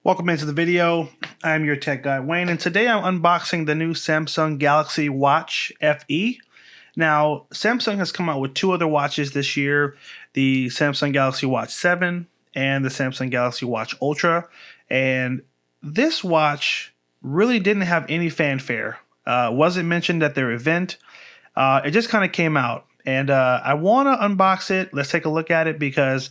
Welcome into the video. I'm your tech guy, Wayne, and today I'm unboxing the new Samsung Galaxy Watch FE. Now, Samsung has come out with two other watches this year, the Samsung Galaxy Watch 7 and the Samsung Galaxy Watch Ultra, and this watch really didn't have any fanfare. Wasn't mentioned at their event. It just kind of came out, and I want to unbox it. Let's take a look at it because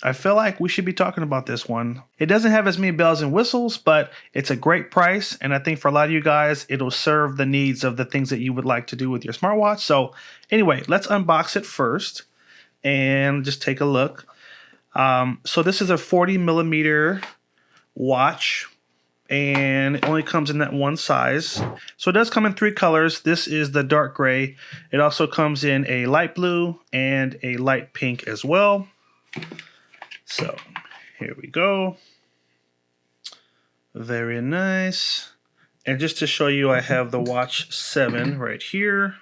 I feel like we should be talking about this one. It doesn't have as many bells and whistles, but it's a great price. And I think for a lot of you guys, it'll serve the needs of the things that you would like to do with your smartwatch. So anyway, let's unbox it first and just take a look. So this is a 40 millimeter watch, and it only comes in that one size. So it does come in three colors. This is the dark gray. It also comes in a light blue and a light pink as well. So here we go. Very nice. And just to show you, I have the Watch 7 right here.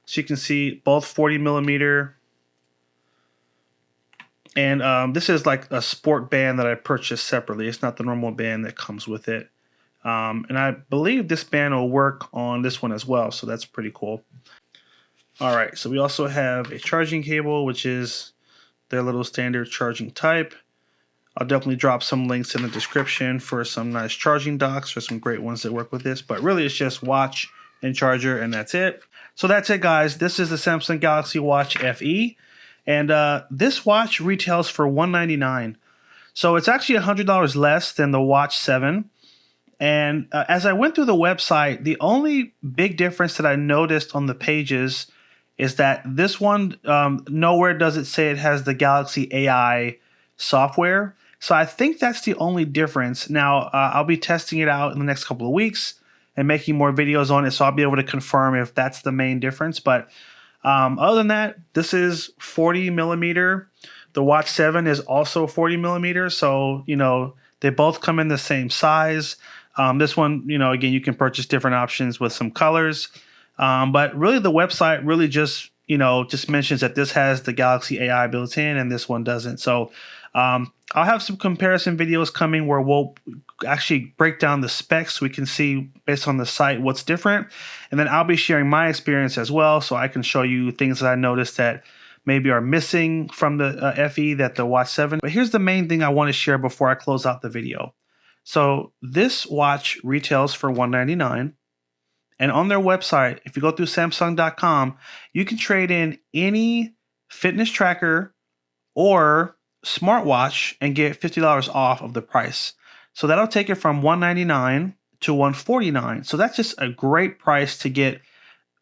So you can see both 40 millimeter. And this is like a sport band that I purchased separately. It's not the normal band that comes with it. And I believe this band will work on this one as well. So that's pretty cool. All right, so we also have a charging cable, which is their little standard charging type. I'll definitely drop some links in the description for some nice charging docks or some great ones that work with this, but really it's just watch and charger and that's it. So that's it, guys. This is the Samsung Galaxy Watch FE, and this watch retails for $199. So it's actually $100 less than the Watch 7. And as I went through the website, the only big difference that I noticed on the pages is that this one, nowhere does it say it has the Galaxy AI software. So I think that's the only difference. Now, I'll be testing it out in the next couple of weeks and making more videos on it, so I'll be able to confirm if that's the main difference. But other than that, this is 40 millimeter. The Watch 7 is also 40 millimeter. So, you know, they both come in the same size. This one, you know, again, you can purchase different options with some colors. But really the website really just, you know, just mentions that this has the Galaxy AI built in and this one doesn't. So I'll have some comparison videos coming where we'll actually break down the specs so we can see based on the site what's different. And then I'll be sharing my experience as well, so I can show you things that I noticed that maybe are missing from the FE that the Watch 7. But here's the main thing I want to share before I close out the video. So this watch retails for $199. And on their website, if you go through Samsung.com, you can trade in any fitness tracker or smartwatch and get $50 off of the price. So that'll take it from $199 to $149. So that's just a great price to get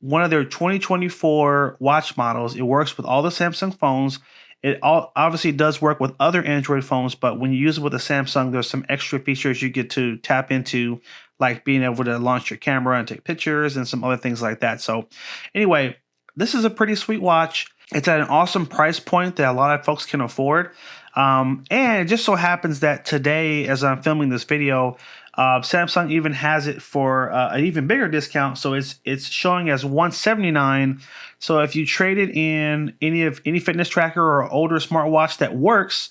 one of their 2024 watch models. It works with all the Samsung phones. It obviously does work with other Android phones, but when you use it with a Samsung, there's some extra features you get to tap into, like being able to launch your camera and take pictures and some other things like that. So anyway, this is a pretty sweet watch. It's at an awesome price point that a lot of folks can afford. And it just so happens that today, as I'm filming this video, Samsung even has it for an even bigger discount. So it's showing as $179. So if you traded in any fitness tracker or older smartwatch that works,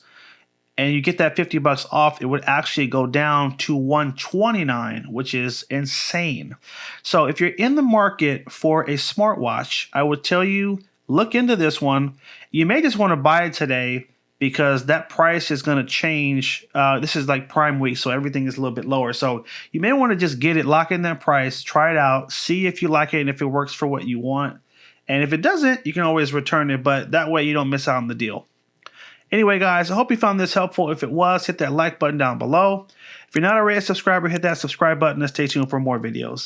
and you get that $50 off, it would actually go down to $129, which is insane. So if you're in the market for a smartwatch, I would tell you, look into this one. You may just want to buy it today because that price is going to change. This is like Prime Week, so everything is a little bit lower. So you may want to just get it, lock in that price, try it out, see if you like it and if it works for what you want. And if it doesn't, you can always return it, but that way you don't miss out on the deal. Anyway, guys, I hope you found this helpful. If it was, hit that like button down below. If you're not already a subscriber, hit that subscribe button and stay tuned for more videos.